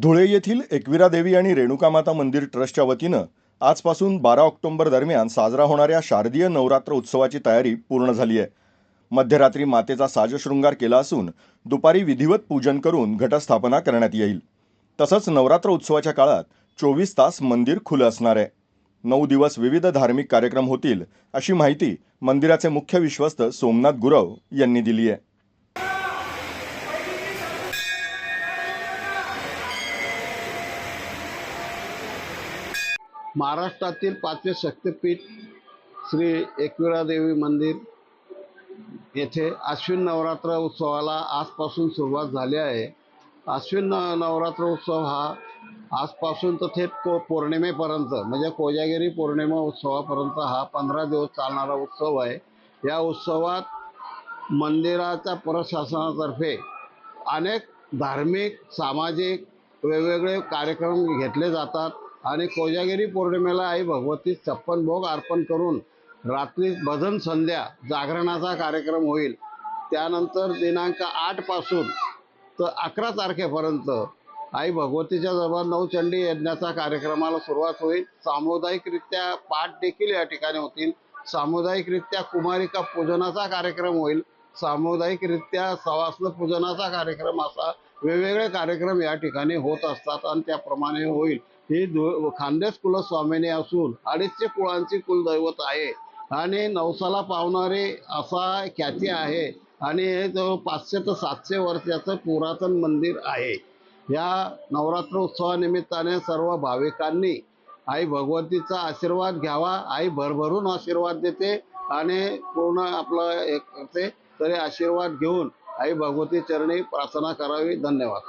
धुळे येथील एकविरा देवी आणि रेणुकामाता मंदिर ट्रस्टच्या वतीनं आजपासून 12 ऑक्टोबर दरम्यान साजरा होणाऱ्या शारदीय नवरात्र उत्सवाची तयारी पूर्ण झाली आहे. मध्यरात्री मातेचा साजशृंगार केला असून दुपारी विधिवत पूजन करून घटस्थापना करण्यात येईल. तसंच नवरात्र उत्सवाच्या काळात 24 तास मंदिर खुलं असणार आहे. 9 दिवस विविध धार्मिक कार्यक्रम होतील, अशी माहिती मंदिराचे मुख्य विश्वस्त सोमनाथ गुरव यांनी दिली आहे. महाराष्ट्रातील 5वे शक्तिपीठ श्री एकविरा देवी मंदिर येथे अश्विन नवरात्र उत्सवाला आजपासून सुरुवात झाली आहे. अश्विन नवरात्र उत्सव हा आजपासून तर थेट पौर्णिमेपर्यंत म्हणजे कोजागिरी पौर्णिमा उत्सवापर्यंत हा 15 दिवस चालणारा उत्सव आहे. या उत्सवात मंदिराच्या प्रशासनातर्फे अनेक धार्मिक, सामाजिक वेगवेगळे कार्यक्रम घेतले जातात आणि कोजागिरी पौर्णिमेला आई भगवती 56 भोग अर्पण करून रात्री भजन संध्या जागरणाचा कार्यक्रम होईल. त्यानंतर दिनांक 8 पासून तर 11 तारखेपर्यंत आई भगवतीच्या दरबार नवचंडी यज्ञाचा कार्यक्रमाला सुरुवात होईल. सामुदायिकरित्या पाठ देखील या ठिकाणी होतील. सामुदायिकरित्या कुमारिका पूजनाचा कार्यक्रम होईल. सामुदायिकरित्या सवासण पूजनाचा कार्यक्रम, असा वेगवेगळे कार्यक्रम या ठिकाणी होत असतात आणि त्याप्रमाणे होईल. ही खानदेश कुलस्वामिनी असून 250 कुळांची कुलदैवत आहे आणि नवसाला पावणारे असा ख्याती आहे आणि हे जवळ 500 ते 700 वर्षाचं पुरातन मंदिर आहे. या नवरात्र उत्सवानिमित्ताने सर्व भाविकांनी आई भगवतीचा आशीर्वाद घ्यावा. आई भरभरून आशीर्वाद देते आणि पूर्ण आपलं एक करते. तरी आशीर्वाद घेऊन आई भगवती चरणी प्रार्थना करावी. धन्यवाद.